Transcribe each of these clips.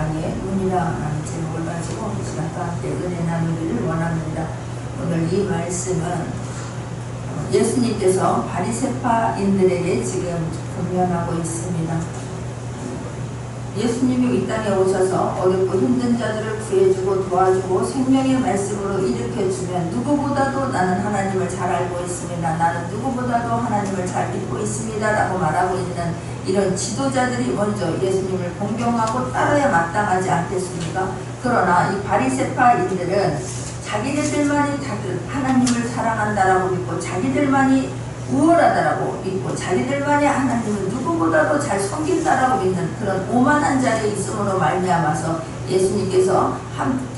양의 문이라는 제목을 가지고 이 시간과 함께 은혜 나누기를 원합니다. 오늘 이 말씀은 예수님께서 바리새파인들에게 지금 권면하고 있습니다. 예수님이 이 땅에 오셔서 어렵고 힘든 자들을 구해주고 도와주고 생명의 말씀으로 일으켜주면 누구보다도 나는 하나님을 잘 알고 있습니다. 나는 누구보다도 하나님을 잘 믿고 있습니다. 라고 말하고 있는 이런 지도자들이 먼저 예수님을 공경하고 따라야 마땅하지 않겠습니까? 그러나 이 바리새파인들은 자기들만이 하나님을 사랑한다라고 믿고 자기들만이 우월하다라고 믿고 자기들만이 하나님을 누구보다도 잘 섬긴다라고 믿는 그런 오만한 자리에 있음으로 말미암아서 예수님께서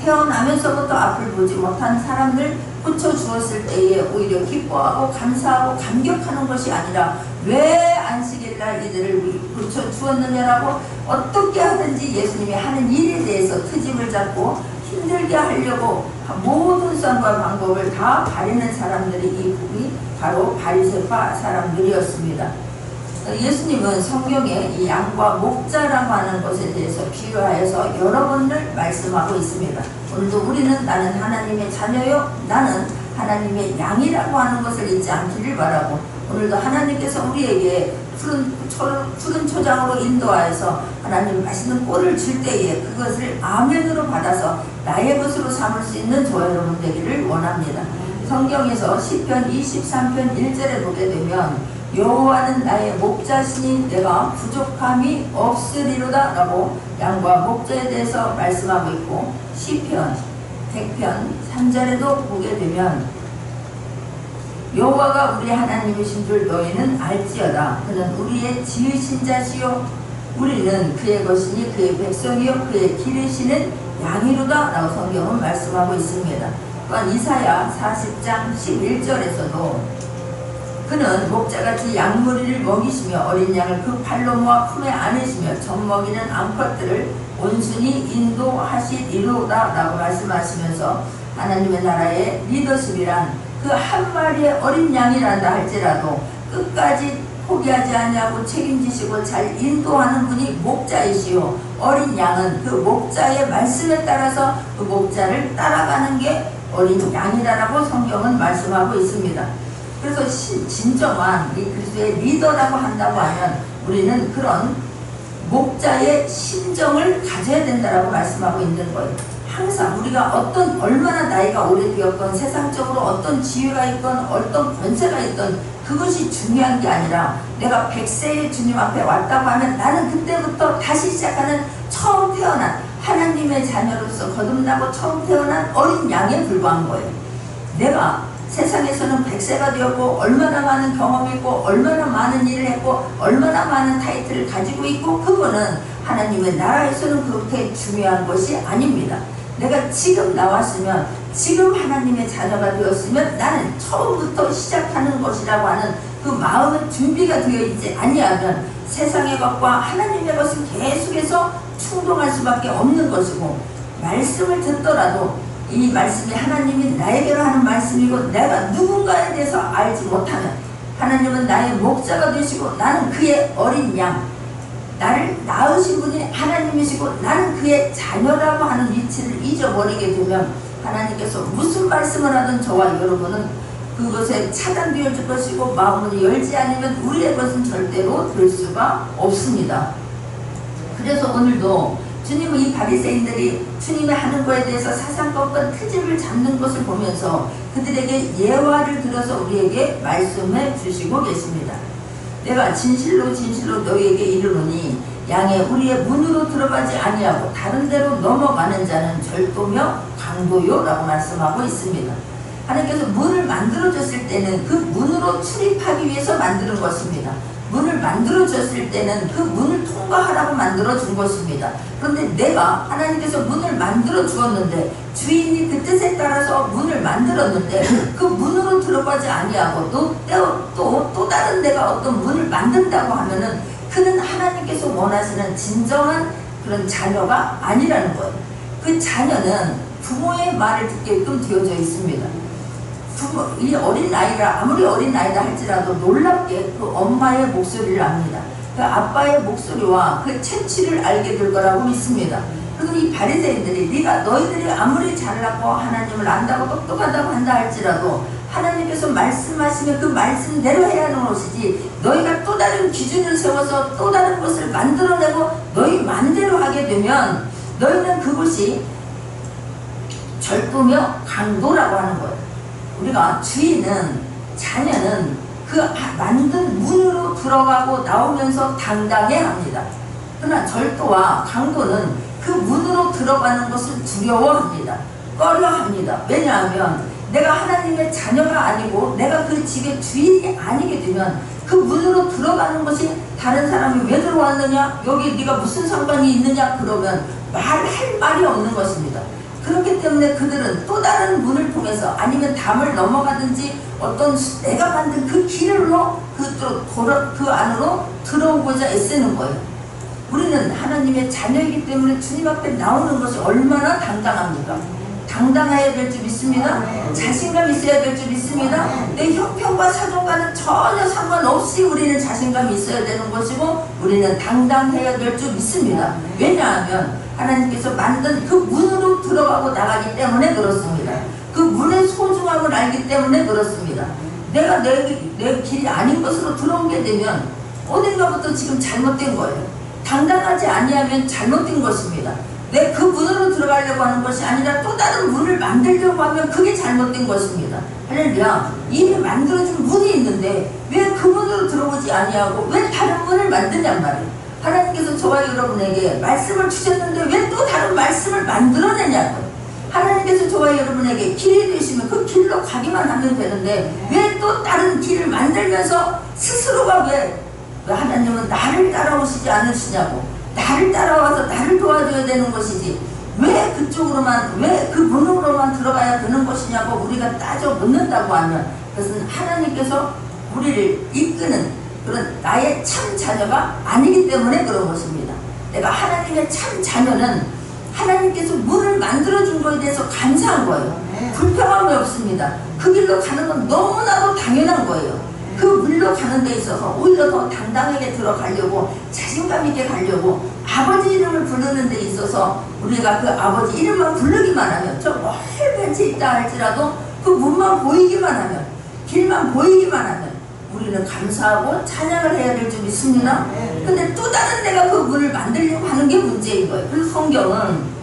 태어나면서부터 앞을 보지 못한 사람들 고쳐주었을 때에 오히려 기뻐하고 감사하고 감격하는 것이 아니라 왜 안식일날 이들을 고쳐주었느냐라고 어떻게 하든지 예수님이 하는 일에 대해서 트집을 잡고 힘들게 하려고 모든 수단과 방법을 다 가리는 사람들이 이 바로 바리새파 사람들이었습니다. 예수님은 성경에 이 양과 목자라고 하는 것에 대해서 비유하여서 여러 번을 말씀하고 있습니다. 오늘도 우리는 나는 하나님의 자녀요 나는 하나님의 양이라고 하는 것을 잊지 않기를 바라고 오늘도 하나님께서 우리에게 푸른 초장으로 인도하여서 하나님 맛있는 꼴을 줄 때에 그것을 아멘으로 받아서 나의 것으로 삼을 수 있는 저와 여러분 되기를 원합니다. 성경에서 시편 23편 1절에 보게 되면 여호와는 나의 목자시니 내가 부족함이 없으리로다 라고 양과 목자에 대해서 말씀하고 있고 시편 100편 3절에도 보게 되면 여호와가 우리 하나님이신 줄 너희는 알지어다. 그는 우리의 지으신 자시요 우리는 그의 것이니 그의 백성이요 그의 기르시는 양이로다 라고 성경은 말씀하고 있습니다. 또한 이사야 40장 11절에서도 그는 목자같이 양무리를 먹이시며 어린 양을 그 팔로 모아 품에 안으시며 젖먹이는 암컷들을 온순히 인도하시리로다 라고 말씀하시면서 하나님의 나라의 리더십이란 그 한 마리의 어린 양이란다 할지라도 끝까지 포기하지 아니하고 책임지시고 잘 인도하는 분이 목자이시오. 어린 양은 그 목자의 말씀에 따라서 그 목자를 따라가는 게 어린 양이라고 성경은 말씀하고 있습니다. 그래서 진정한 이 그리스도의 리더라고 한다고 하면 우리는 그런 목자의 심정을 가져야 된다라고 말씀하고 있는 거예요. 항상 우리가 얼마나 나이가 오래되었건 세상적으로 어떤 지위가 있건 어떤 권세가 있건 그것이 중요한 게 아니라 내가 100세의 주님 앞에 왔다고 하면 나는 그때부터 다시 시작하는 처음 태어난 하나님의 자녀로서 거듭나고 처음 태어난 어린 양에 불과한 거예요. 내가 세상에서는 100세가 되었고 얼마나 많은 경험이 있고 얼마나 많은 일을 했고 얼마나 많은 타이틀을 가지고 있고 그거는 하나님의 나라에서는 그렇게 중요한 것이 아닙니다. 내가 지금 나왔으면 지금 하나님의 자녀가 되었으면 나는 처음부터 시작하는 것이라고 하는 그 마음의 준비가 되어 있지 아니하면 세상의 것과 하나님의 것은 계속해서 충동할 수밖에 없는 것이고 말씀을 듣더라도 이 말씀이 하나님이 나에게로 하는 말씀이고 내가 누군가에 대해서 알지 못하면 하나님은 나의 목자가 되시고 나는 그의 어린 양 나를 낳으신 분이 하나님이시고 나는 그의 자녀라고 하는 위치를 잊어버리게 되면 하나님께서 무슨 말씀을 하든 저와 여러분은 그것에 차단되어 줄 것이고 마음을 열지 않으면 우리의 것은 절대로 될 수가 없습니다. 그래서 오늘도 주님은 이 바리새인들이 주님이 하는 것에 대해서 사상법과 트집을 잡는 것을 보면서 그들에게 예화를 들어서 우리에게 말씀해 주시고 계십니다. 내가 진실로 진실로 너희에게 이르노니 양의 우리의 문으로 들어가지 아니하고 다른 데로 넘어가는 자는 절도며 강도요 라고 말씀하고 있습니다. 하나님께서 문을 만들어줬을 때는 그 문으로 출입하기 위해서 만드는 것입니다. 문을 만들어줬을 때는 그 문을 통과하라고 만들어준 것입니다. 그런데 내가 하나님께서 문을 만들어 주었는데 주인이 그 뜻에 따라서 문을 만들었는데 그 문으로 들어가지 아니하고 또 다른 데가 어떤 문을 만든다고 하면은 그는 하나님께서 원하시는 진정한 그런 자녀가 아니라는 거예요. 그 자녀는 부모의 말을 듣게끔 되어져 있습니다. 이 어린 나이가 아무리 어린 나이다 할지라도 놀랍게 그 엄마의 목소리를 압니다. 그 아빠의 목소리와 그 채취를 알게 될 거라고 믿습니다. 그리고 이 바리새인들이 너희들이 아무리 잘났고 하나님을 안다고 똑똑하다고 한다 할지라도 하나님께서 말씀하시면 그 말씀대로 해야 하는 것이지, 너희가 또 다른 기준을 세워서 또 다른 것을 만들어내고 너희 맘대로 하게 되면 너희는 그것이 절도며 강도라고 하는 거예요. 우리가 주인은, 자녀는 그 만든 문으로 들어가고 나오면서 당당해야 합니다. 그러나 절도와 강도는 그 문으로 들어가는 것을 두려워합니다. 꺼려합니다. 왜냐하면 내가 하나님의 자녀가 아니고 내가 그 집의 주인이 아니게 되면 그 문으로 들어가는 것이, 다른 사람이 왜 들어왔느냐, 여기 네가 무슨 상관이 있느냐 그러면 말할 말이 없는 것입니다. 그렇기 때문에 그들은 또 다른 문을 통해서 아니면 담을 넘어가든지 어떤 내가 만든 그 길로 그 안으로 들어오고자 애쓰는 거예요. 우리는 하나님의 자녀이기 때문에 주님 앞에 나오는 것이 얼마나 당당합니까? 당당해야 될 줄 믿습니다. 자신감 있어야 될 줄 믿습니다. 내 형편과 사정과는 전혀 상관없이 우리는 자신감이 있어야 되는 것이고 우리는 당당해야 될 줄 믿습니다. 왜냐하면 하나님께서 만든 그 문으로 들어가고 나가기 때문에 그렇습니다. 그 문의 소중함을 알기 때문에 그렇습니다. 내가 내 길이 아닌 것으로 들어오게 되면 어딘가부터 지금 잘못된 거예요. 당당하지 아니하면 잘못된 것입니다. 내 그 문으로 들어가려고 하는 것이 아니라 또 다른 문을 만들려고 하면 그게 잘못된 것입니다. 할렐루야. 이미 만들어진 문이 있는데 왜 그 문으로 들어오지 아니하고 왜 다른 문을 만드냔 말이에요. 하나님께서 저와 여러분에게 말씀을 주셨는데 왜 또 다른 말씀을 만들어내냐고요. 하나님께서 저와 여러분에게 길이 되시면 그 길로 가기만 하면 되는데 왜 또 다른 길을 만들면서 스스로가 왜 하나님은 나를 따라오시지 않으시냐고, 나를 따라와서 나를 도와줘야 되는 것이지 왜 그쪽으로만, 왜 그 문으로만 들어가야 되는 것이냐고 우리가 따져 묻는다고 하면 그것은 하나님께서 우리를 이끄는 그런 나의 참 자녀가 아니기 때문에 그런 것입니다. 내가 하나님의 참 자녀는 하나님께서 문을 만들어준 것에 대해서 감사한 거예요. 불평함이 없습니다. 그 길로 가는 건 너무나도 당연한 거예요. 그 물로 가는 데 있어서 오히려 더 당당하게 들어가려고, 자신감 있게 가려고, 아버지 이름을 부르는 데 있어서 우리가 그 아버지 이름만 부르기만 하면, 저 멀벤치 있다 할지라도 그 문만 보이기만 하면, 길만 보이기만 하면 우리는 감사하고 찬양을 해야 될 줄 믿습니다. 근데 또 다른 데가 그 문을 만들려고 하는 게 문제인 거예요. 그래서 성경은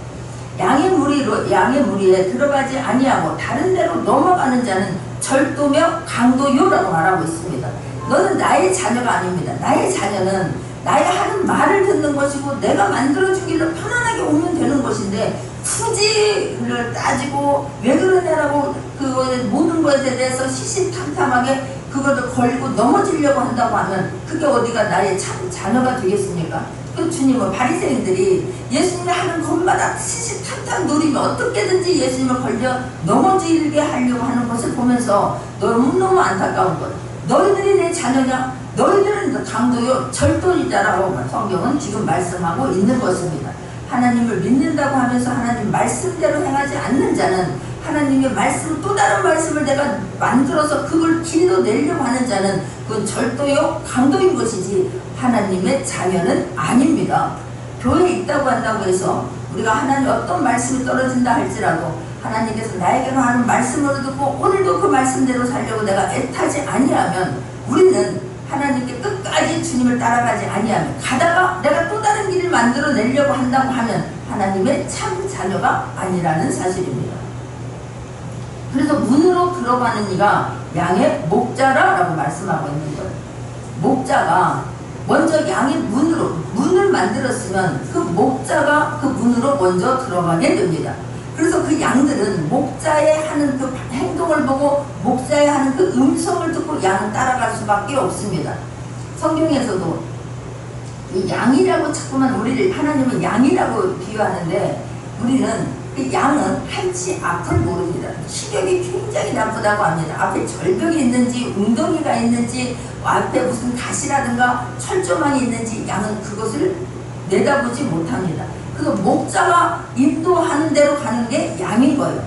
양의 무리에 들어가지 아니하고 다른 데로 넘어가는 자는 절도며 강도요라고 말하고 있습니다. 너는 나의 자녀가 아닙니다. 나의 자녀는 나의 하는 말을 듣는 것이고 내가 만들어주기를 편안하게 오면 되는 것인데 굳이 그걸 따지고 왜 그러냐라고 그 모든 것에 대해서 시시탐탐하게 그것을 걸고 넘어지려고 한다고 하면 그게 어디가 나의 참 자녀가 되겠습니까? 그 주님은 바리새인들이 예수님이 하는 것마다 시시탐탐 노리며 어떻게든지 예수님을 걸려 넘어지게 하려고 하는 것을 보면서 너무너무 안타까운 것. 너희들이 내 자녀냐? 너희들은 강도요 절도이다라고 성경은 지금 말씀하고 있는 것입니다. 하나님을 믿는다고 하면서 하나님 말씀대로 행하지 않는 자는, 하나님의 말씀, 또 다른 말씀을 내가 만들어서 그걸 길로 내려고 하는 자는 그건 절도요 강도인 것이지 하나님의 자녀는 아닙니다. 교회에 있다고 한다고 해서 우리가 하나님 어떤 말씀이 떨어진다 할지라도 하나님께서 나에게로 하는 말씀으로 듣고 오늘도 그 말씀대로 살려고 내가 애타지 아니하면 우리는 하나님께 끝까지 주님을 따라가지 아니하면, 가다가 내가 또 다른 길을 만들어 내려고 한다고 하면 하나님의 참 자녀가 아니라는 사실입니다. 그래서 문으로 들어가는 이가 양의 목자라고 말씀하고 있는 거예요. 목자가 먼저 양의 문을 만들었으면 그 목자가 그 문으로 먼저 들어가게 됩니다. 그래서 그 양들은 목자의 하는 그 행동을 보고 목자의 하는 그 음성을 듣고 양은 따라갈 수밖에 없습니다. 성경에서도 이 양이라고 자꾸만 우리를, 하나님은 양이라고 비유하는데 우리는 그 양은 한치 앞을 모릅니다. 시력이 굉장히 나쁘다고 합니다. 앞에 절벽이 있는지 웅덩이가 있는지 앞에 무슨 가시라든가 철조망이 있는지 양은 그것을 내다보지 못합니다. 그래서 목자가 인도하는 대로 가는 게 양인 거예요.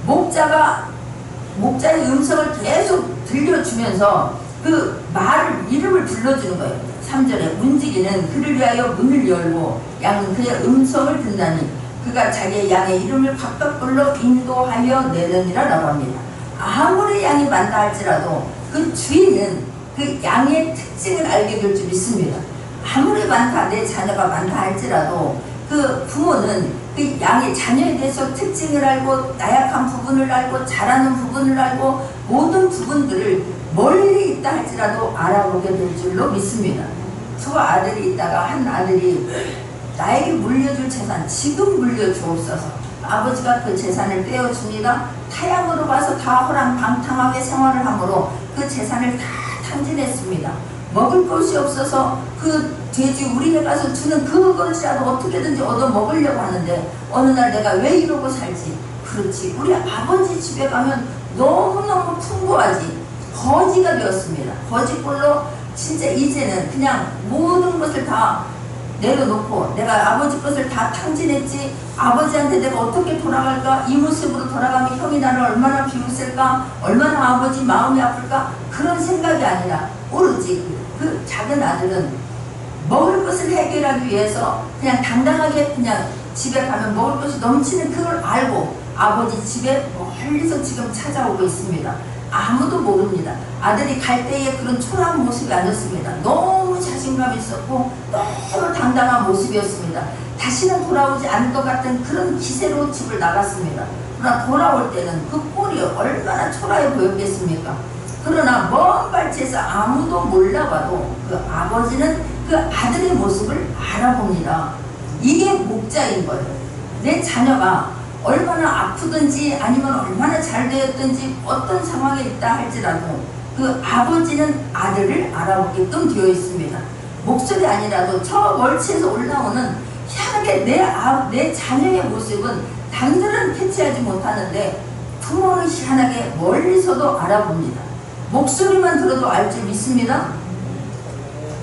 목자의 음성을 계속 들려주면서 그 말을 이름을 불러주는 거예요. 3절에 움직이는 그를 위하여 문을 열고 양은 그의 음성을 듣나니 그가 자기의 양의 이름을 각각 불러 인도하여 내느니라 라고 합니다. 아무리 양이 많다 할지라도 그 주인은 그 양의 특징을 알게 될 줄 믿습니다. 아무리 많다, 내 자녀가 많다 할지라도 그 부모는 그 양의 자녀에 대해서 특징을 알고 나약한 부분을 알고 잘하는 부분을 알고 모든 부분들을 멀리 있다 할지라도 알아보게 될 줄로 믿습니다. 저 아들이 있다가 한 아들이 나에게 물려줄 재산 지금 물려주옵소서. 아버지가 그 재산을 떼어줍니다. 타향으로 봐서 다 호랑방탕하게 생활을 하므로 그 재산을 다 탕진했습니다. 먹을 것이 없어서 그 돼지 우리에 가서 주는 그것이라도 어떻게든지 얻어 먹으려고 하는데 어느 날 내가 왜 이러고 살지? 그렇지, 우리 아버지 집에 가면 너무너무 풍부하지. 거지가 되었습니다. 거지꼴로 진짜 이제는 그냥 모든 것을 다 내려놓고 내가 아버지 것을 다 탕진했지, 아버지한테 내가 어떻게 돌아갈까, 이 모습으로 돌아가면 형이 나를 얼마나 비웃을까, 얼마나 아버지 마음이 아플까, 그런 생각이 아니라 오로지 그 작은 아들은 먹을 것을 해결하기 위해서 그냥 당당하게 그냥 집에 가면 먹을 것이 넘치는 그걸 알고 아버지 집에 멀리서 지금 찾아오고 있습니다. 아무도 모릅니다. 아들이 갈 때에 그런 초라한 모습이 아니었습니다. 너무 자신감이 있었고 너무 당당한 모습이었습니다. 다시는 돌아오지 않을 것 같은 그런 기세로 집을 나갔습니다. 그러나 돌아올 때는 그 꼴이 얼마나 초라해 보였겠습니까? 그러나 먼 발치에서 아무도 몰라봐도 그 아버지는 그 아들의 모습을 알아봅니다. 이게 목자인 거예요. 내 자녀가 얼마나 아프든지 아니면 얼마나 잘 되었든지 어떤 상황에 있다 할지라도 그 아버지는 아들을 알아보게끔 되어 있습니다. 목소리 아니라도 저 멀치에서 올라오는 희한하게 내 자녀의 모습은 남들은 캐치하지 못하는데 부모는 희한하게 멀리서도 알아봅니다. 목소리만 들어도 알 줄 믿습니다.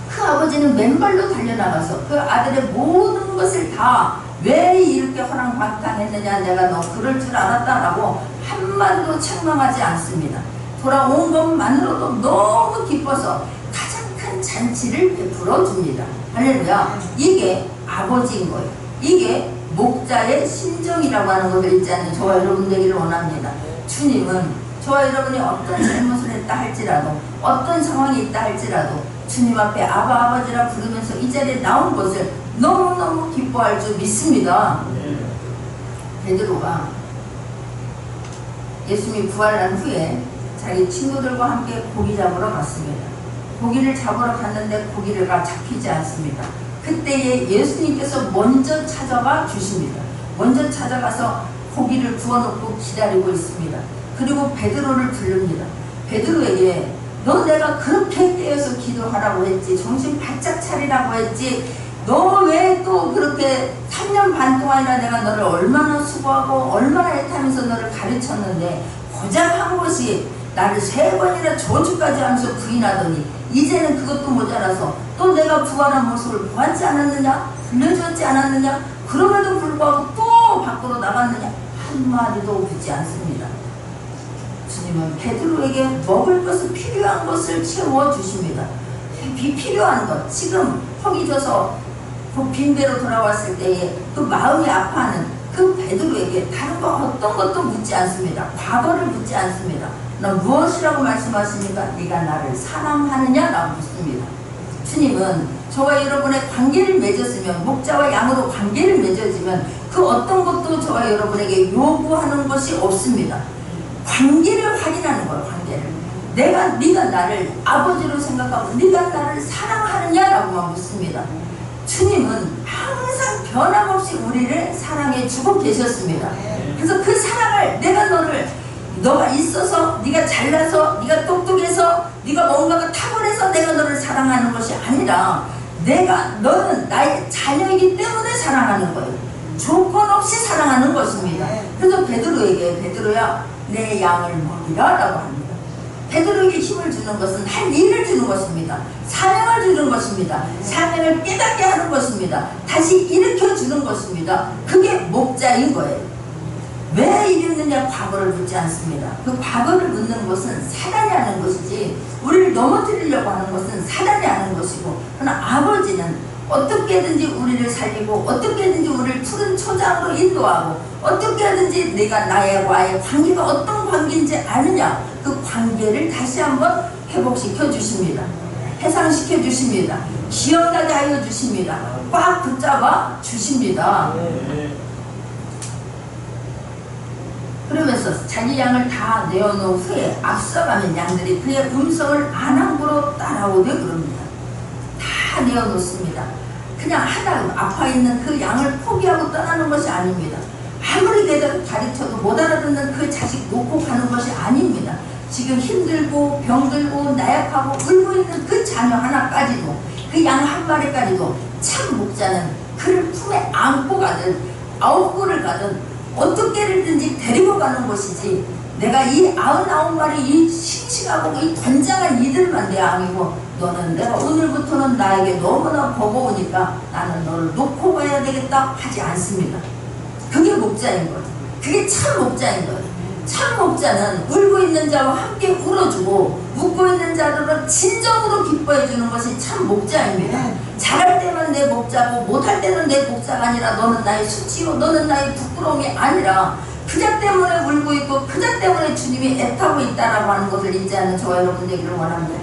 그 아버지는 맨발로 달려나가서 그 아들의 모든 것을 다 왜 이렇게 허랑방탕했느냐, 내가 너 그럴 줄 알았다라고 한마디도 책망하지 않습니다. 돌아온 것만으로도 너무 기뻐서 가장 큰 잔치를 베풀어 줍니다. 할렐루야. 이게 아버지인 거예요. 이게 목자의 심정이라고 하는 것을 잊지 않는 저와 여러분 되기를 원합니다. 주님은 저와 여러분이 어떤 잘못을 했다 할지라도 어떤 상황이 있다 할지라도 주님 앞에 아버지라 부르면서 이 자리에 나온 것을 너무너무 기뻐할 줄 믿습니다. 베드로가 예수님이 부활한 후에 자기 친구들과 함께 고기 잡으러 갔습니다. 고기를 잡으러 갔는데 고기가 잡히지 않습니다. 그때에 예수님께서 먼저 찾아와 주십니다. 먼저 찾아가서 고기를 구워놓고 기다리고 있습니다. 그리고 베드로를 부릅니다. 베드로에게 너 내가 그렇게 깨어서 기도하라고 했지, 정신 바짝 차리라고 했지, 너 왜 또 그렇게 3년 반 동안이나 내가 너를 얼마나 수고하고 얼마나 애타면서 너를 가르쳤는데 고작 한 것이 나를 3번이나 저주까지 하면서 부인하더니 이제는 그것도 모자라서 또 내가 부활한 모습을 보았지 않았느냐, 들려줬지 않았느냐, 그럼에도 불구하고 또 밖으로 나갔느냐, 한마디도 묻지 않습니다. 주님은 베드로에게 먹을 것을 필요한 것을 채워주십니다. 필요한 것, 지금 허기 져서 그 빈배로 돌아왔을 때에 그 마음이 아파하는 그 베드로에게 다른 거 어떤 것도 묻지 않습니다. 과거를 묻지 않습니다. 너 무엇이라고 말씀하십니까? 네가 나를 사랑하느냐? 라고 묻습니다. 주님은 저와 여러분의 관계를 맺었으면, 목자와 양으로 관계를 맺어지면 그 어떤 것도 저와 여러분에게 요구하는 것이 없습니다. 관계를 확인하는 거예요. 관계를. 네가 나를 아버지로 생각하고 네가 나를 사랑하느냐라고만 묻습니다. 주님은 항상 변함없이 우리를 사랑해 주고 계셨습니다. 그래서 그 사랑을, 너가 있어서, 네가 잘나서, 네가 똑똑해서, 네가 뭔가가 탁월해서 내가 너를 사랑하는 것이 아니라 너는 나의 자녀이기 때문에 사랑하는 거예요. 조건 없이 사랑하는 것입니다. 그래서 베드로에게 베드로야 내 양을 먹이라 라고 합니다. 베드로에게 힘을 주는 것은 할 일을 주는 것입니다. 사명을 주는 것입니다. 사명을 깨닫게 하는 것입니다. 다시 일으켜 주는 것입니다. 그게 목자인 거예요. 왜 이랬느냐 과거를 묻지 않습니다. 그 과거를 묻는 것은 사단이 하는 것이지 우리를 넘어뜨리려고 하는 것은 사단이 하는 것이고, 그러나 아버지는 어떻게든지 우리를 살리고 어떻게든지 우리를 푸른 초장으로 인도하고 어떻게든지 내가 나와의 관계가 어떤 관계인지 아느냐, 그 관계를 다시 한번 회복시켜 주십니다. 해상시켜 주십니다. 기억나게 하여 주십니다. 꽉 붙잡아 주십니다. 그러면서 자기 양을 다 내어놓은 후에 앞서가면 양들이 그의 음성을 안 함부로 따라오되 그럽니다. 다 내어놓습니다. 그냥 하나 아파있는 그 양을 포기하고 떠나는 것이 아닙니다. 아무리 가르쳐도 못 알아듣는 그 자식 놓고 가는 것이 아닙니다. 지금 힘들고 병들고 나약하고 울고 있는 그 자녀 하나까지도, 그 양 한 마리까지도 참 목자는 그를 품에 안고 가든 9굴을 가든 어떻게든지 데리고 가는 것이지, 내가 이 99마리 이 싱싱하고 이 건장한 이들만 내 양이고 너는 내가 오늘부터는 나에게 너무나 버거우니까 나는 너를 놓고 가야 되겠다 하지 않습니다. 그게 목자인 거예요. 그게 참 목자인 거예요. 참 목자는 울고 있는 자와 함께 울어주고 웃고 있는 자들은 진정으로 기뻐해 주는 것이 참 목자입니다. 잘할 때만 내 목자고 못할 때는 내 목자가 아니라 너는 나의 수치요 너는 나의 부끄러움이 아니라 그자 때문에 울고 있고 그자 때문에 주님이 애타고 있다라고 하는 것을 인지하는 저와 여러분 되기를 원합니다.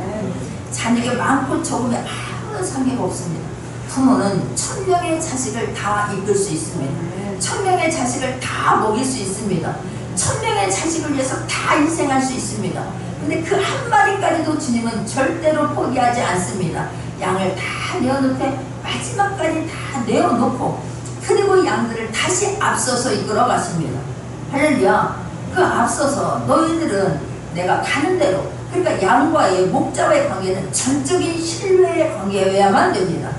자녀가 많고 적음에 아무런 상관이 없습니다. 부모는 1000명의 자식을 다 이끌 수 있습니다. 1000명의 자식을 다 먹일 수 있습니다. 1000명의 자식을 위해서 다 희생할 수 있습니다. 근데 그 한 마리까지도 주님은 절대로 포기하지 않습니다. 양을 다 내어놓되 마지막까지 다 내어놓고 그리고 양들을 다시 앞서서 이끌어 가십니다. 할렐루야. 그 앞서서 너희들은 내가 가는 대로, 그러니까 양과의 목자와의 관계는 전적인 신뢰의 관계여야만 됩니다.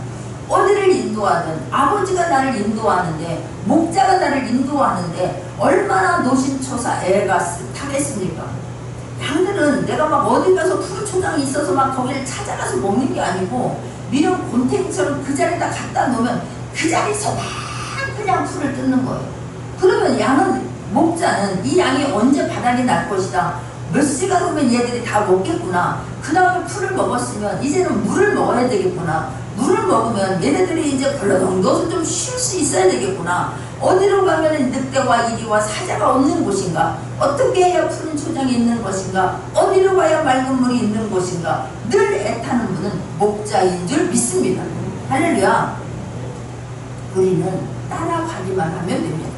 어디를 인도하든 아버지가 나를 인도하는데 목자가 나를 인도하는데 얼마나 노심초사 애가 타겠습니까? 양들은 내가 막 어디 가서 푸른 초장이 있어서 막 거기를 찾아가서 먹는 게 아니고 미련 곰탱이처럼 그 자리에다 갖다 놓으면 그 자리에서 막 그냥 풀을 뜯는 거예요. 그러면 양은, 목자는 이 양이 언제 바닥이 날 것이다, 몇 시간 후면 얘들이 다 먹겠구나, 그 다음에 풀을 먹었으면 이제는 물을 먹어야 되겠구나, 물을 먹으면 얘네들이 이제 벌러덩 넣어서 좀 쉴 수 있어야 되겠구나, 어디로 가면 늑대와 이리와 사자가 없는 곳인가, 어떻게 해야 푸른 초장이 있는 것인가, 어디로 가야 맑은 물이 있는 곳인가, 늘 애타는 분은 목자인 줄 믿습니다. 할렐루야. 우리는 따라가기만 하면 됩니다.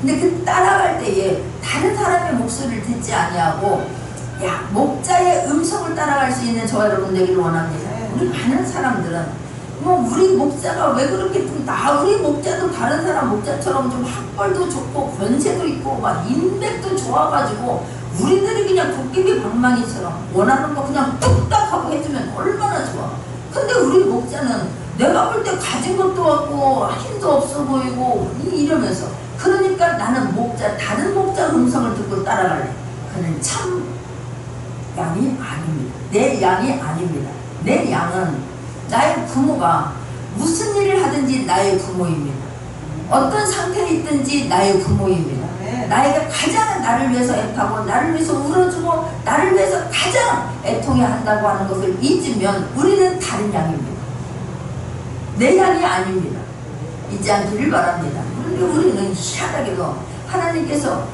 근데 그 따라갈 때에 다른 사람의 목소리를 듣지 아니하고 목자의 음성을 따라갈 수 있는 저와 여러분 되기를 원합니다. 우리 많은 사람들은 우리 목자가 왜 그렇게 우리 목자도 다른 사람 목자처럼 좀 학벌도 좋고 권세도 있고 막 인맥도 좋아가지고 우리들이 그냥 도깨비 방망이처럼 원하는 거 그냥 뚝딱 하고 해주면 얼마나 좋아. 근데 우리 목자는 내가 볼 때 가진 것도 없고 힘도 없어 보이고 이러면서, 그러니까 나는 목자, 다른 목자 음성을 듣고 따라갈래. 그는 참 양이 아닙니다. 내 양이 아닙니다. 내 양은 나의 부모가 무슨 일을 하든지 나의 부모입니다. 어떤 상태에 있든지 나의 부모입니다. 나에게 가장 나를 위해서 애타고 나를 위해서 울어주고 나를 위해서 가장 애통해 한다고 하는 것을 잊으면 우리는 다른 양입니다. 내 양이 아닙니다. 잊지 않기를 바랍니다. 우리는 희한하게도 하나님께서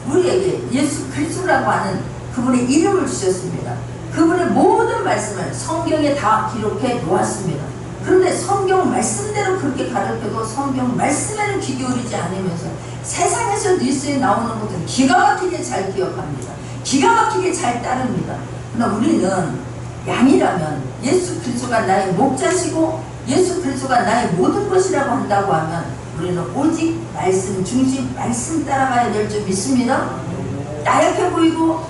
우리에게 예수 그리스도라고 하는 그분의 이름을 주셨습니다. 그분의 모든 말씀을 성경에 다 기록해 놓았습니다. 그런데 성경 말씀대로 그렇게 가르쳐도 성경 말씀에는 귀 기울이지 않으면서 세상에서 뉴스에 나오는 것은 기가 막히게 잘 기억합니다. 기가 막히게 잘 따릅니다. 그러나 우리는 양이라면 예수 그리스도가 나의 목자시고 예수 그리스도가 나의 모든 것이라고 한다고 하면 우리는 오직 말씀 중심, 말씀 따라가야 될 줄 믿습니다. 나약해 보이고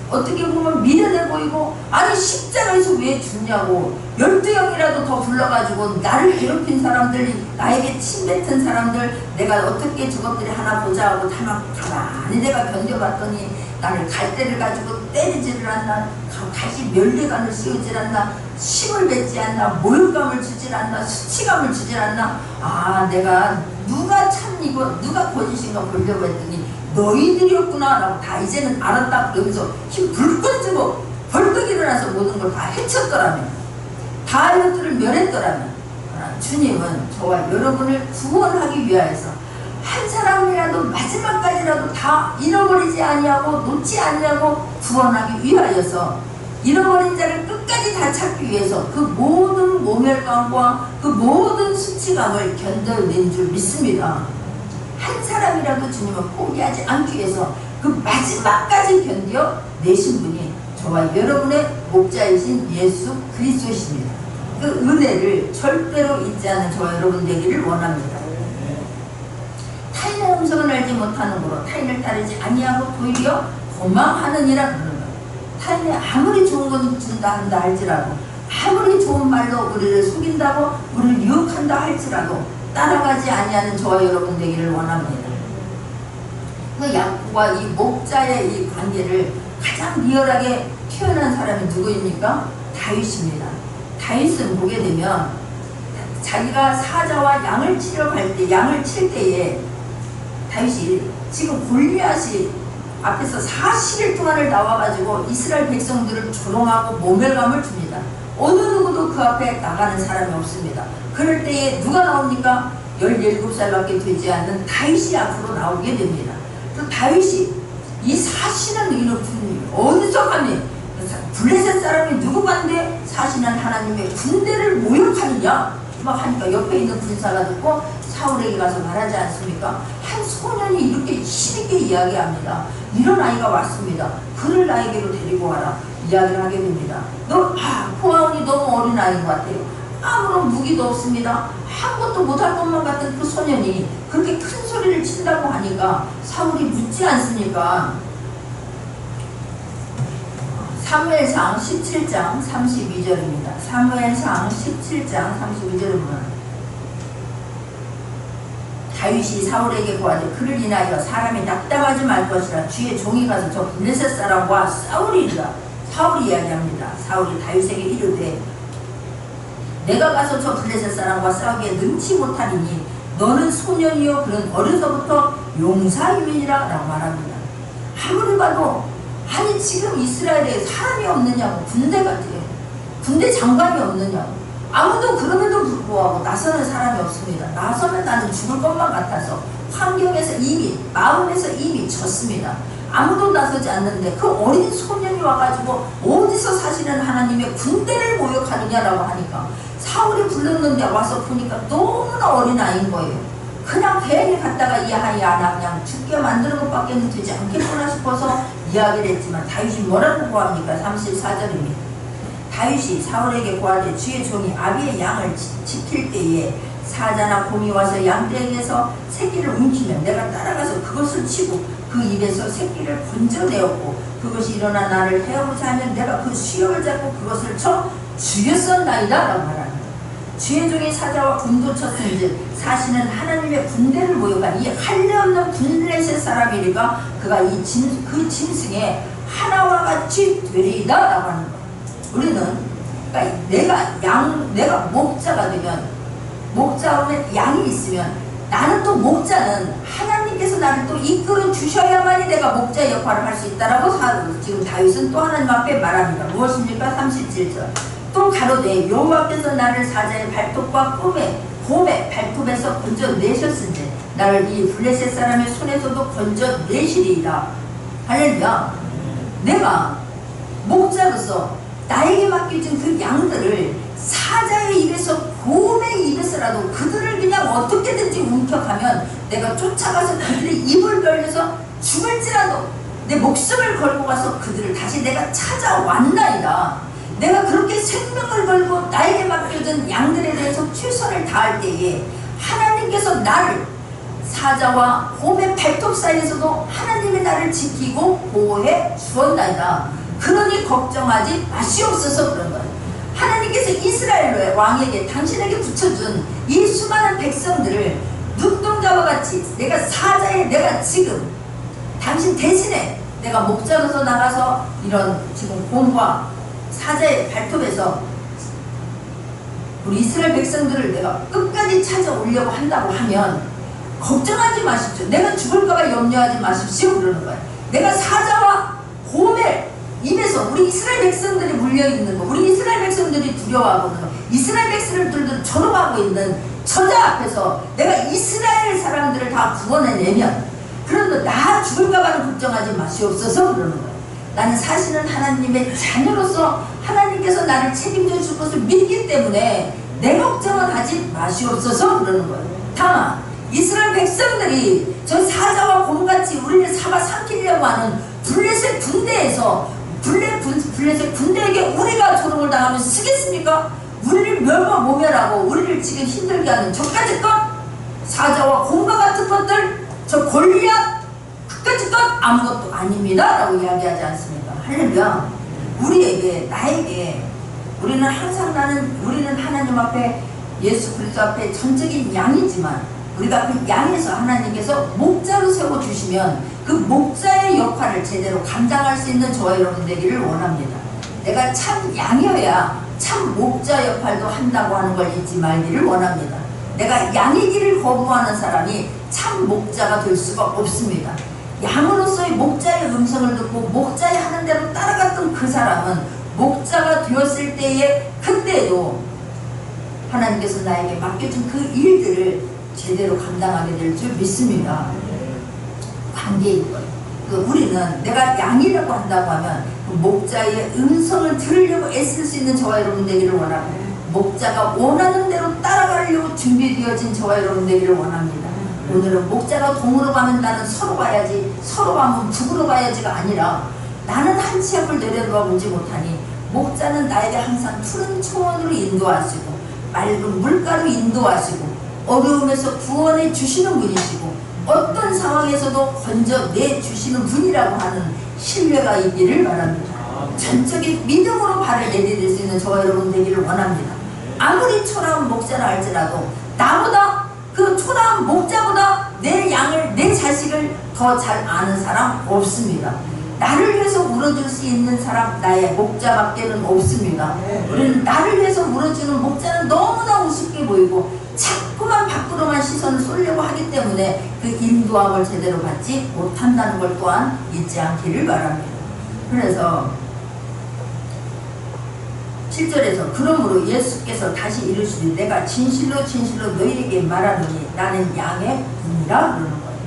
어떻게 보면 미련해 보이고, 아니 십자가에서 왜 죽냐고 12형이라도 더 불러가지고 나를 괴롭힌 사람들, 나에게 침뱉은 사람들 내가 어떻게 저것들이 하나 보자 하고 가만히 내가 견뎌봤더니 나를 갈대를 가지고 때리지를 않나, 다시 면류관을 씌우질 않나, 심을 뱉지 않나, 모욕감을 주질 않나, 수치감을 주질 않나. 아, 내가 누가 참이고 누가 거짓인가 보려고 했더니 너희들이었구나 라고 다 이제는 알았다 그러면서 힘 불끈 주고 벌떡 일어나서 모든 걸 다 해쳤더라면, 다 이것들을 멸했더라면, 주님은 저와 여러분을 구원하기 위하여서 한 사람이라도 마지막까지라도 다 잃어버리지 아니하고 놓지 아니하고 구원하기 위하여서 잃어버린 자를 끝까지 다 찾기 위해서 그 모든 모멸감과 그 모든 수치감을 견뎌낸 줄 믿습니다. 한 사람이라도 주님을 포기하지 않기 위해서 그 마지막까지 견뎌 내신 분이 저와 여러분의 목자이신 예수 그리스도이십니다. 그 은혜를 절대로 잊지 않는 저와 여러분 되기를 원합니다. 타인의 음성을 알지 못하는 거로 타인을 따르지 아니하고 도리어 도망하느니라 그러는 거예요. 타인이 아무리 좋은 건 준다 한다 할지라도, 아무리 좋은 말로 우리를 속인다고 우리를 유혹한다 할지라도 따라가지 아니하는 저와 여러분 되기를 원합니다. 그 양과 이 목자의 이 관계를 가장 리얼하게 표현한 사람이 누구입니까? 다윗입니다. 다윗은 보게 되면 자기가 사자와 양을 치러 갈 때, 양을 칠 때에 다윗이 지금 골리앗이 앞에서 40일 동안을 나와가지고 이스라엘 백성들을 조롱하고 모멸감을 줍니다. 어느 누구도 그 앞에 나가는 사람이 없습니다. 그럴 때에 누가 나옵니까? 17살밖에 되지 않는 다윗이 앞으로 나오게 됩니다. 그 다윗이 이 사신은 이런 분이 어디서 감히 블레셋 사람이 누구 반대 사신한 하나님의 군대를 모욕하느냐 막 하니까 옆에 있는 군사가 듣고 사울에게 가서 말하지 않습니까? 한 소년이 이렇게 힘있게 이야기합니다. 이런 아이가 왔습니다. 그를 나에게로 데리고 와라. 이야기를 하게 됩니다. 포아온이 너무 어린 아이인 것 같아요. 아무런 무기도 없습니다. 아무것도 못할 것만 같은 그 소년이 그렇게 큰 소리를 친다고 하니까 사울이 묻지 않습니까? 사무엘상 17장 32절입니다. 사무엘상 17장 32절을 보면 다윗이 사울에게 고하되 그를 인하여 사람이 낙담하지 말 것이라 주의 종이 가서 저 블레셋 사람과 싸우리라. 사울이 이야기합니다. 사울이 다윗에게 이르되 내가 가서 저 블레셋 사람과 싸우기에 능치 못하리니 너는 소년이요 그는 어려서부터 용사임이니라 라고 말합니다. 아무리 봐도 아니 지금 이스라엘에 사람이 없느냐고, 군대 장관이 없느냐고, 아무도 그럼에도 불구하고 나서는 사람이 없습니다. 나서면 나는 죽을 것만 같아서 환경에서 이미 마음에서 이미 졌습니다. 아무도 나서지 않는데 그 어린 소년이 와가지고 어디서 사시는 하나님의 군대를 모욕하느냐라고 하니까 사울이 불렀는데 와서 보니까 너무나 어린 아이인 거예요. 그냥 괜히 갔다가 이 아이 하나 그냥 죽게 만드는 것밖에는 되지 않겠구나 싶어서 이야기를 했지만 다윗이 뭐라고 고합니까? 34절입니다. 다윗이 사울에게 고하되 주의 종이 아비의 양을 지킬 때에 사자나 곰이 와서 양떼에게서 새끼를 움키면 내가 따라가서 그것을 치고 그 입에서 새끼를 건져내었고 그것이 일어나 나를 해오자 하면 내가 그 수염을 잡고 그것을 쳐 죽였었나이다 라고 말합니다. 주의 종이 사자와 곰도 쳤은즉 사실은 하나님의 군대를 모욕한 이 할례 없는 블레셋 사람이니까 그가 그 짐승의 하나와 같이 되리이다 라고 하는 거예요. 우리는 그러니까 내가 목자가 되면, 목자오면 양이 있으면 나는 또 목자는 하나님께서 나를 또 이끌어 주셔야만이 내가 목자 역할을 할 수 있다라고 지금 다윗은 또 하나님 앞에 말합니다. 무엇입니까? 37절. 또 가로되 여호와께서 나를 사자의 발톱과 곰의 발톱에서 건져내셨은지 나를 이 블레셋 사람의 손에서도 건져내시리이다. 할렐루야. 내가 목자로서 나에게 맡겨진 그 양들을 사자의 입에서 곰의 입에서라도 그들을 그냥 어떻게든지 움켜가면 내가 쫓아가서 그들의 입을 벌려서 죽을지라도 내 목숨을 걸고 가서 그들을 다시 내가 찾아왔나이다. 내가 그렇게 생명을 걸고 나에게 맡겨진 양들에 대해서 최선을 다할 때에 하나님께서 나를 사자와 곰의 발톱 사이에서도 하나님이 나를 지키고 보호해 주었나이다. 그러니 걱정하지 마시옵소서 그런 거예요. 하나님께서 이스라엘 왕에게 당신에게 붙여준 이 수많은 백성들을 눈동자와 같이 내가 지금 당신 대신에 내가 목자로서 나가서 이런 지금 곰과 사자의 발톱에서 우리 이스라엘 백성들을 내가 끝까지 찾아오려고 한다고 하면 걱정하지 마십시오. 내가 죽을까봐 염려하지 마십시오. 그러는 거예요. 내가 사자와 곰의 입에서 우리 이스라엘 백성들이 물려있는 거, 우리 이스라엘 백성들이 두려워하고 있는 거, 이스라엘 백성들도 조롱하고 있는 저자 앞에서 내가 이스라엘 사람들을 다 구원해내면, 그런데 나 죽을까봐는 걱정하지 마시옵소서. 그러는 거예요. 나는 사실은 하나님의 자녀로서 하나님께서 나를 책임져 줄 것을 믿기 때문에 내 걱정은 하지 마시옵소서. 그러는 거예요. 다만 이스라엘 백성들이 저 사자와 곰같이 우리를 잡아삼키려고 하는 블레셋 군대에서 블레셋 군대에게 우리가 조롱을 당하면 쓰겠습니까? 우리를 모멸하고 우리를 지금 힘들게 하는 저까지 것, 사자와 곰과 같은 것들, 저 골리앗 그까지 것 아무것도 아닙니다 라고 이야기하지 않습니까? 할렐루야. 우리에게, 나에게, 우리는 항상 우리는 하나님 앞에, 예수 그리스도 앞에 전적인 양이지만 우리가 그 양에서 하나님께서 목자로 세워주시면 그 목자의 역할을 제대로 감당할 수 있는 저와 여러분 되기를 원합니다. 내가 참 양이어야 참 목자 역할도 한다고 하는 걸 잊지 말기를 원합니다. 내가 양이기를 거부하는 사람이 참 목자가 될 수가 없습니다. 양으로서의 목자의 음성을 듣고 목자의 하는 대로 따라갔던 그 사람은 목자가 되었을 때에 그때도 하나님께서 나에게 맡겨준 그 일들을 제대로 감당하게 될 줄 믿습니다. 관계인 거예요. 우리는 내가 양이라고 한다고 하면 그 목자의 음성을 들으려고 애쓸 수 있는 저와 여러분 되기를 원하고, 목자가 원하는 대로 따라가려고 준비되어진 저와 여러분 되기를 원합니다. 오늘은 목자가 동으로 가면 나는 서로 가야지, 서로 가면 북으로 가야지가 아니라 나는 한 치 앞을 내려놓아 보지 못하니 목자는 나에게 항상 푸른 초원으로 인도하시고 맑은 물가로 인도하시고 어려움에서 구원해 주시는 분이시고 어떤 상황에서도 건져내 주시는 분이라고 하는 신뢰가 있기를 바랍니다. 전적인 믿음으로 발을 내디딜 수 있는 저와 여러분 되기를 원합니다. 아무리 초라한 목자라 할지라도 나보다, 그 초라한 목자보다 내 양을, 내 자식을 더 잘 아는 사람 없습니다. 나를 위해서 물어줄 수 있는 사람, 나의 목자밖에는 없습니다. 우리는 나를 위해서 물어주는 목자는 너무나 우습게 보이고 자꾸만 밖으로만 시선을 쏠려고 하기 때문에 그 인도함을 제대로 받지 못한다는 걸 또한 잊지 않기를 바랍니다. 그래서 7절에서 그러므로 예수께서 다시 이르시되 내가 진실로 진실로 너희에게 말하노니 나는 양의 문이라 그러는 거예요.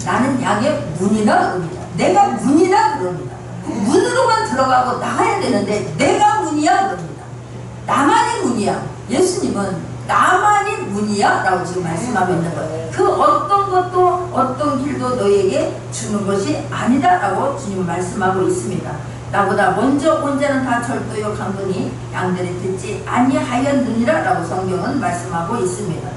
나는 양의 문이라 그럽니다. 내가 문이라 그럽니다. 그 문으로만 들어가고 나가야 되는데 내가 문이야 그럽니다. 나만이 문이야. 예수님은 나만이 문이야 라고 지금 말씀하고 있는 거예요. 그 어떤 것도 어떤 길도 너희에게 주는 것이 아니다 라고 주님은 말씀하고 있습니다. 나보다 먼저 온 자는 다 절도요 강도니 양들이 듣지 아니하였느니라 라고 성경은 말씀하고 있습니다.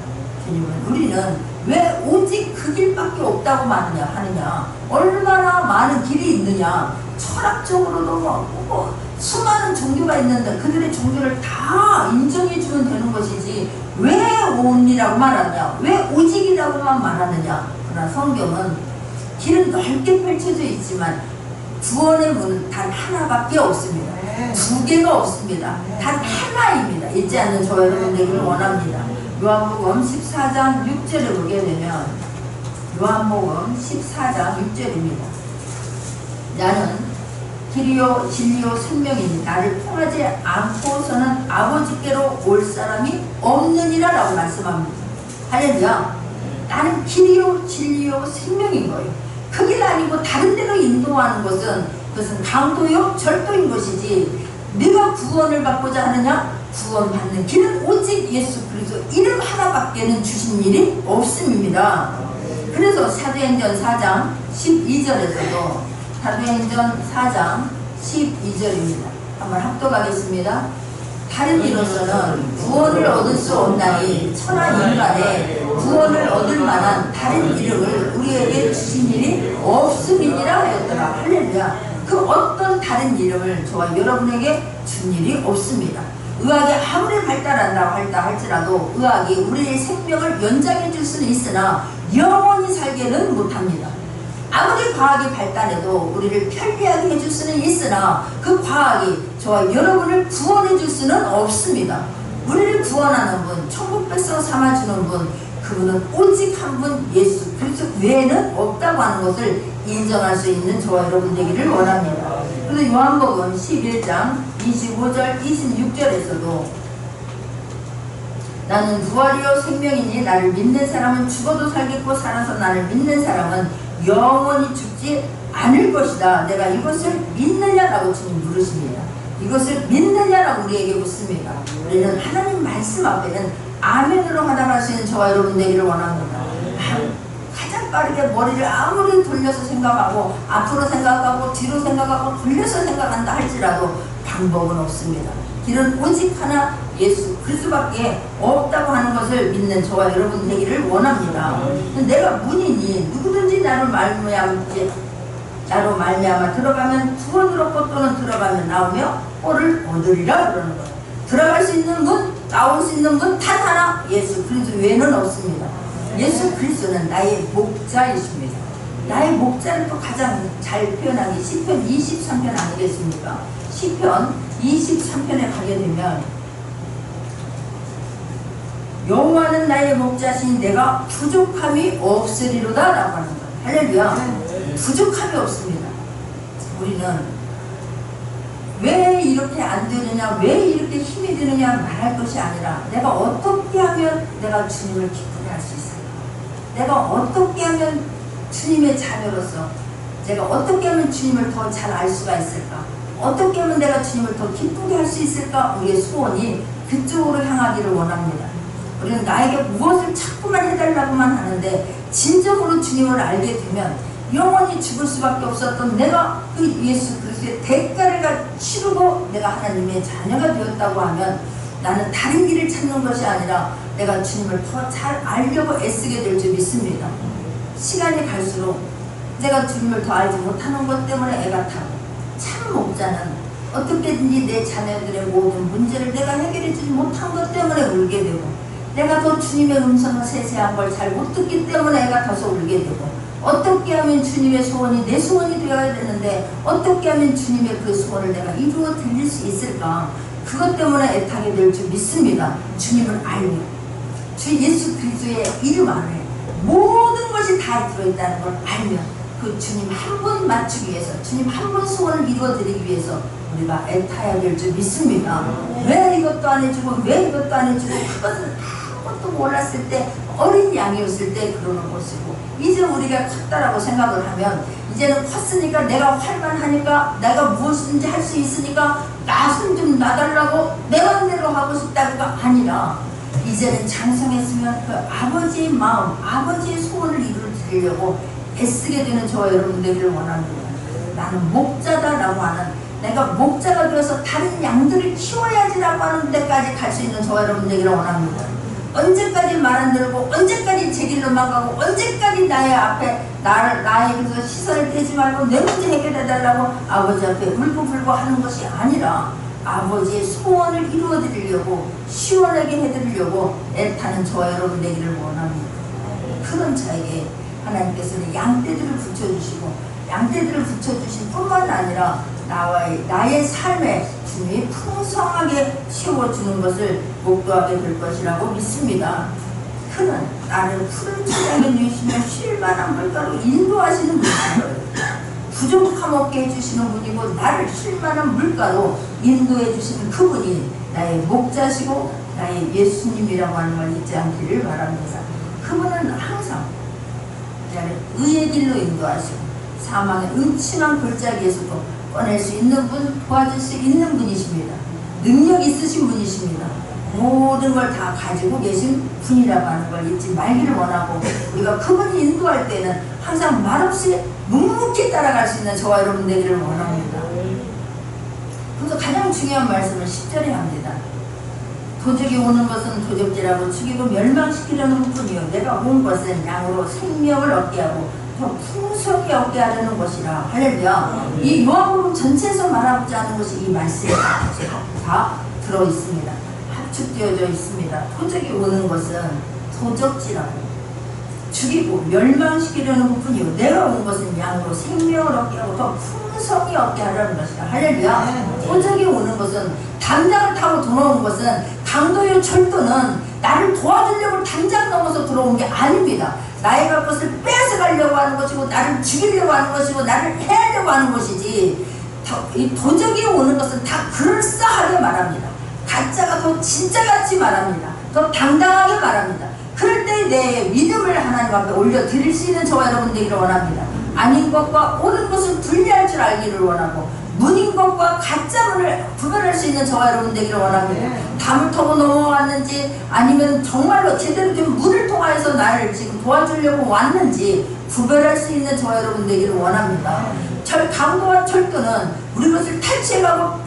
주님은 우리는 왜 오직 그 길밖에 없다고 하느냐, 얼마나 많은 길이 있느냐, 철학적으로도 뭐 수많은 종교가 있는데 그들의 종교를 다 인정해 주면 되는 것이지 왜 온이라고 말하느냐, 왜 오직이라고만 말하느냐. 그러나 성경은 길은 넓게 펼쳐져 있지만 구원의 문은 단 하나밖에 없습니다. 두 개가 없습니다. 단 하나입니다. 잊지 않는 저와 여러분 되기를 원합니다. 요한복음 14장 6절을 보게 되면, 요한복음 14장 6절입니다. 나는 길이요 진리요 생명이니 나를 통하지 않고서는 아버지께로 올 사람이 없느니라 라고 말씀합니다. 할렐루야. 나는 길이요 진리요 생명인 거예요. 그 길 아니고 다른 데로 인도하는 것은 그것은 강도요 절도인 것이지, 네가 구원을 받고자 하느냐, 구원받는 길은 오직 예수 그리스도 이름 하나밖에는 주신 일이 없음입니다. 그래서 사도행전 4장 12절에서도, 사도행전 4장 12절입니다. 한번 합독하겠습니다. 다른 이로서는 구원을 얻을 수 없나니 천하 인간에 구원을 얻을 만한 다른 이름을 우리에게 주신 일이 없음이니라 하였더라. 할렐루야. 그 어떤 다른 이름을 저와 여러분에게 준 일이 없습니다. 의학이 아무리 발달한다고 할지라도 의학이 우리의 생명을 연장해 줄 수는 있으나 영원히 살게는 못합니다. 아무리 과학이 발달해도 우리를 편리하게 해줄 수는 있으나 그 과학이 저와 여러분을 구원해 줄 수는 없습니다. 우리를 구원하는 분, 천국 백성 삼아주는 분, 그분은 오직 한 분 예수 그리스도 외에는 없다고 하는 것을 인정할 수 있는 저와 여러분 되기를 원합니다. 그래서 요한복음 11장 25절 26절에서도 나는 부활이요 생명이니 나를 믿는 사람은 죽어도 살겠고 살아서 나를 믿는 사람은 영원히 죽지 않을 것이다. 내가 이것을 믿느냐라고 주님 물으십니다. 이것을 믿느냐라고 우리에게 묻습니다. 우리는 하나님 말씀 앞에는 아멘으로 하답할 수 있는 저와 여러분 되기를 원합니다. 가장 빠르게 머리를 아무리 돌려서 생각하고 앞으로 생각하고 뒤로 생각하고 돌려서 생각한다 할지라도 방법은 없습니다. 길은 오직 하나 예수 그리스도밖에 없다고 하는 것을 믿는 저와 여러분 되기를 원합니다. 내가 문이니 누구든지 나로 말미암아 들어가면 구원을 얻고 또는 들어가면 나오며 꼴을 얻으리라 그러는 거예요. 들어갈 수 있는 문, 나올 수 있는 문 단 하나 예수 그리스도 외에는 없습니다. 예수 그리스도는 나의 목자이십니다. 나의 목자를 또 가장 잘 표현한 게 시편 23편 아니겠습니까? 시편 23편에 가게 되면 여호와는 나의 목자시니 내가 부족함이 없으리로다 라고 하는 거예요. 할렐루야. 부족함이 없습니다. 우리는 왜 이렇게 안 되느냐, 왜 이렇게 힘이 드느냐 말할 것이 아니라 내가 어떻게 하면 내가 주님을 기쁘게 할 수 있을까? 내가 어떻게 하면 주님의 자녀로서 내가 어떻게 하면 주님을 더 잘 알 수가 있을까? 어떻게 하면 내가 주님을 더 기쁘게 할 수 있을까? 우리의 소원이 그쪽으로 향하기를 원합니다. 우리는 나에게 무엇을 자꾸만 해달라고만 하는데 진정으로 주님을 알게 되면 영원히 죽을 수밖에 없었던 내가 그 예수 그리스도의 대가를 치르고 내가 하나님의 자녀가 되었다고 하면 나는 다른 길을 찾는 것이 아니라 내가 주님을 더 잘 알려고 애쓰게 될 줄 믿습니다. 시간이 갈수록 내가 주님을 더 알지 못하는 것 때문에 애가 타고 참 목자는 어떻게든지 내 자녀들의 모든 문제를 내가 해결해주지 못한 것 때문에 울게 되고 내가 더 주님의 음성을 세세한 걸 잘 못 듣기 때문에 애가 타서 울게 되고 어떻게 하면 주님의 소원이 내 소원이 되어야 되는데 어떻게 하면 주님의 그 소원을 내가 이루어 드릴 수 있을까? 그것 때문에 애타게 될 줄 믿습니다. 주님을 알면 주 예수 그리스도의 이름 안에 모든 것이 다 들어있다는 걸 알면 그 주님 한 분 맞추기 위해서 주님 한 분 소원을 이루어 드리기 위해서 우리가 애타야 될 줄 믿습니다. 왜 이것도 안 해주고 왜 이것도 안 해주고 그것은 아무것도 몰랐을 때 어린 양이었을 때 그러는 것이고 이제 우리가 컸다라고 생각을 하면 이제는 컸으니까 내가 활만하니까 내가 무엇이든지 할 수 있으니까 나 손 좀 놔달라고 내 맘대로 하고 싶다고가 아니라 이제는 장성했으면 그 아버지의 마음 아버지의 소원을 이루어 드리려고 애쓰게 되는 저와 여러분 되기를 원합니다. 나는 목자다라고 하는 내가 목자가 되어서 다른 양들을 키워야지라고 하는 데까지 갈 수 있는 저와 여러분 되기를 원합니다. 언제까지 말 안 들고 언제까지 제 길로만 가고 언제까지 나의 앞에 나에게서 시선을 떼지 말고 내 문제 해결해달라고 아버지 앞에 울고불고 하는 것이 아니라 아버지의 소원을 이루어 드리려고 시원하게 해드리려고 애타는 저와 여러분 되기를 원합니다. 그런 자에게 하나님께서는 양떼들을 붙여주시고 양떼들을 붙여주신 뿐만 아니라 나의 삶에 주님이 풍성하게 채워주는 것을 목도하게 될 것이라고 믿습니다. 그는 나를 푸른 초장에 누이시며 쉴만한 물가로 인도하시는 분이시거든요. 부족함 없게 해주시는 분이고 나를 쉴만한 물가로 인도해 주시는 그분이 나의 목자시고 나의 예수님이라고 하는 걸 잊지 않기를 바랍니다. 그분은 항상 나를 의의 길로 인도하시고 사망의 음침한 골짜기에서도 꺼낼 수 있는 분, 도와줄 수 있는 분이십니다. 능력 있으신 분이십니다. 모든 걸 다 가지고 계신 분이라고 하는 걸 잊지 말기를 원하고 우리가 그분이 인도할 때는 항상 말없이 묵묵히 따라갈 수 있는 저와 여러분 되기를 원합니다. 그래서 가장 중요한 말씀을 10절에 합니다. 도적이 오는 것은 도적질하고 죽이고 멸망시키려는 뿐이요 내가 온 것은 양으로 생명을 얻게 하고 더 풍성히 얻게 하려는 것이라. 할렐루야. 이 요한복음 전체에서 말하고자 하는 것이 이 말씀에 다 들어있습니다. 합축되어져 있습니다. 도적이 오는 것은 도적질하고 죽이고 멸망시키려는 것뿐이요 내가 온 것은 양으로 생명을 얻게 하고 더 풍성히 얻게 하려는 것이다. 할렐루야. 도적이 오는 것은 담장을 타고 돌아온 것은 강도요 철도는 나를 도와주려고 당장 넘어서 들어온 게 아닙니다. 나의 것을 뺏어가려고 하는 것이고 나를 죽이려고 하는 것이고 나를 해하려고 하는 것이지, 이 도적이 오는 것은 다 그럴싸하게 말합니다. 가짜가 더 진짜같이 말합니다. 더 당당하게 말합니다. 그럴 때 내 믿음을 하나님 앞에 올려드릴 수 있는 저와 여러분 되기를 원합니다. 아닌 것과 옳은 것을 분리할 줄 알기를 원하고, 문인 것과 가짜문을 구별할 수 있는 저와 여러분 되기를 원합니다. 담을 타고 넘어왔는지 아니면 정말로 제대로 된 문을 통하여서 나를 지금 도와주려고 왔는지 구별할 수 있는 저와 여러분 되기를 원합니다. 강도와 철도는 우리 것을 탈취해가고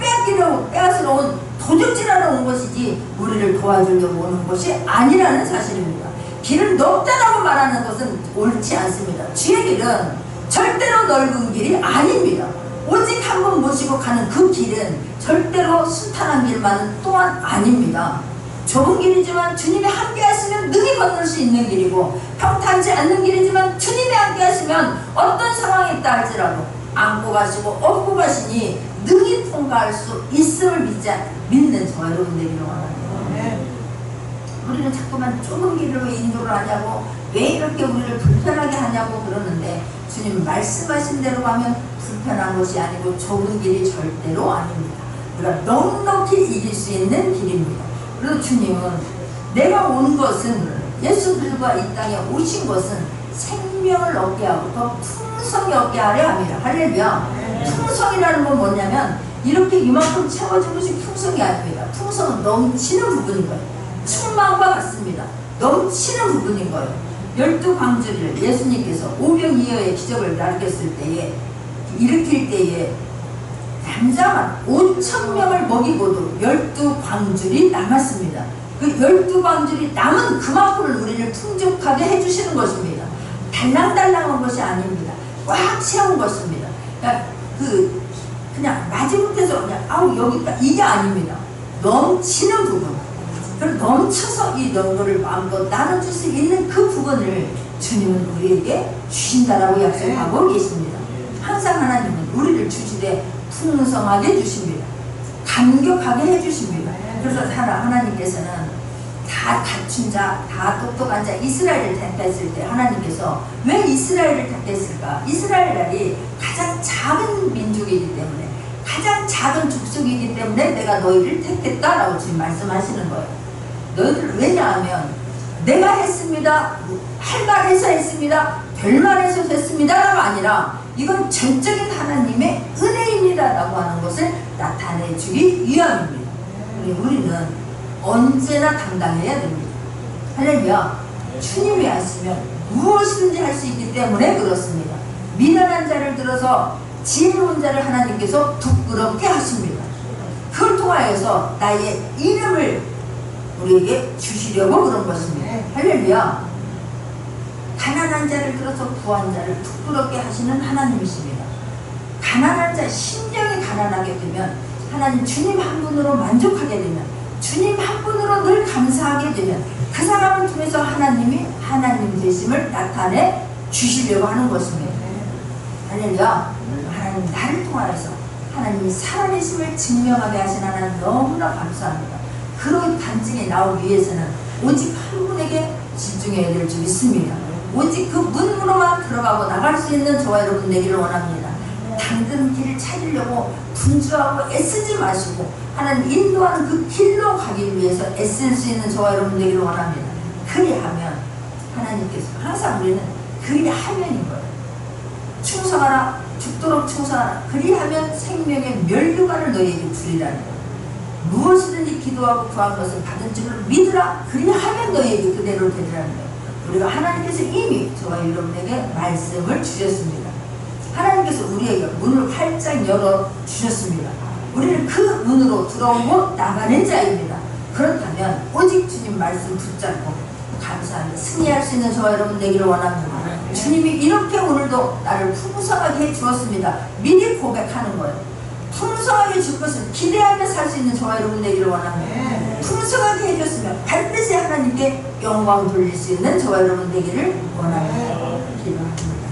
빼앗으러 온 도적질하러 온 것이지 우리를 도와주려고 오는 것이 아니라는 사실입니다. 길은 넓다라고 말하는 것은 옳지 않습니다. 주의 길은 절대로 넓은 길이 아닙니다. 오직 한 번 모시고 가는 그 길은 절대로 순탄한 길만은 또한 아닙니다. 좁은 길이지만 주님이 함께 하시면 능히 건널 수 있는 길이고, 평탄치 않는 길이지만 주님이 함께 하시면 어떤 상황에 있다 할지라도 안고 가시고 업고 가시니 능히 통과할 수 있음을 믿는 저와 여러분 되기를 원합니다. 우리는 자꾸만 좁은 길을 왜 인도를 하냐고, 왜 이렇게 우리를 불편하게 하냐고 그러는데, 주님 말씀하신 대로 가면 불편한 것이 아니고 좁은 길이 절대로 아닙니다. 우리가 넉넉히 이길 수 있는 길입니다. 그리고 주님은 내가 온 것은, 예수들과 이 땅에 오신 것은 생명을 얻게 하고 더 풍성히 얻게 하려 합니다. 할렐루야. 풍성이라는 건 뭐냐면 이렇게 이만큼 채워진 것이 풍성이 아닙니다. 풍성은 넘치는 부분인 거예요. 충만과 같습니다. 넘치는 부분인 거예요. 12광주리를 예수님께서 오병이어의 기적을 일으킬 때에 남자만 5,000명을 먹이고도 12광주리 남았습니다. 그 12광주리 남은 그만큼을 우리를 풍족하게 해주시는 것입니다. 달랑달랑한 것이 아닙니다. 꽉 채운 것입니다. 그냥 마지못해서 그냥 여기까지 이게 아닙니다. 넘치는 부분, 그리고 넘쳐서 이 농도를 마음껏 나눠줄 수 있는 그 부분을 주님은 우리에게 주신다라고 약속하고 계십니다. 항상 하나님은 우리를 주시되 풍성하게 주십니다. 감격하게 해주십니다. 그래서 하나님께서는 다 갖춘 자, 다 똑똑한 자 이스라엘을 택했을 때 하나님께서 왜 이스라엘을 택했을까? 이스라엘이 가장 작은 민족이기 때문에, 가장 작은 족속이기 때문에 내가 너희를 택했다라고 지금 말씀하시는 거예요. 너희들 왜냐하면 내가 했습니다, 할 말해서 했습니다, 될 말해서 했습니다라가 아니라 이건 전적인 하나님의 은혜입니다 라고 하는 것을 나타내주기 위함입니다. 우리는 언제나 당당해야 됩니다. 할렐루야. 주님이 하시면 무엇이든지 할 수 있기 때문에 그렇습니다. 미련한 자를 들어서 지혜로운 자를 하나님께서 부끄럽게 하십니다. 그걸 통하여서 나의 이름을 우리에게 주시려고 그런 것입니다. 할렐루야. 가난한 자를 들어서 부한 자를 부끄럽게 하시는 하나님이십니다. 가난한 자, 심령이 가난하게 되면 하나님 주님 한 분으로 만족하게 되면, 주님 한 분으로 늘 감사하게 되면 그 사람을 통해서 하나님이 하나님 되심을 나타내 주시려고 하는 것입니다. 할렐루야. 하나님 나를 통하여서 하나님이 살아계심을 증명하게 하신 하나님 너무나 감사합니다. 그런 간증이 나오기 위해서는 오직 한 분에게 집중해야 될 줄 믿습니다. 오직 그 문으로만 들어가고 나갈 수 있는 저와 여러분 되기를 원합니다. 당근 길을 찾으려고 분주하고 애쓰지 마시고 하나님 인도하는 그 길로 가기 위해서 애쓸 수 있는 저와 여러분 되기를 원합니다. 그리하면 하나님께서 항상 우리는 그리하면인 거예요. 충성하라, 죽도록 충성하라. 그리하면 생명의 면류관을 너희에게 주리라는 거예요. 무엇이든지 기도하고 구한 것을 받은 줄을 믿으라. 그리하면 너희에게 그대로 되리라는 거예요. 우리가 하나님께서 이미 저와 여러분에게 말씀을 주셨습니다. 하나님께서 우리에게 문을 활짝 열어 주셨습니다. 우리는 그 문으로 들어오고 나가는 자입니다. 그렇다면 오직 주님 말씀 붙잡고 감사하며 승리할 수 있는 저와 여러분 되기를 원합니다. 주님이 이렇게 오늘도 나를 풍성하게 해주었습니다. 미리 고백하는 거예요. 풍성하게 줄 것을 기대하며 살 수 있는 저와 여러분 되기를 원합니다. 풍성하게 해줬으면 반드시 하나님께 영광 돌릴 수 있는 저와 여러분 되기를 원합니다. 기도합니다.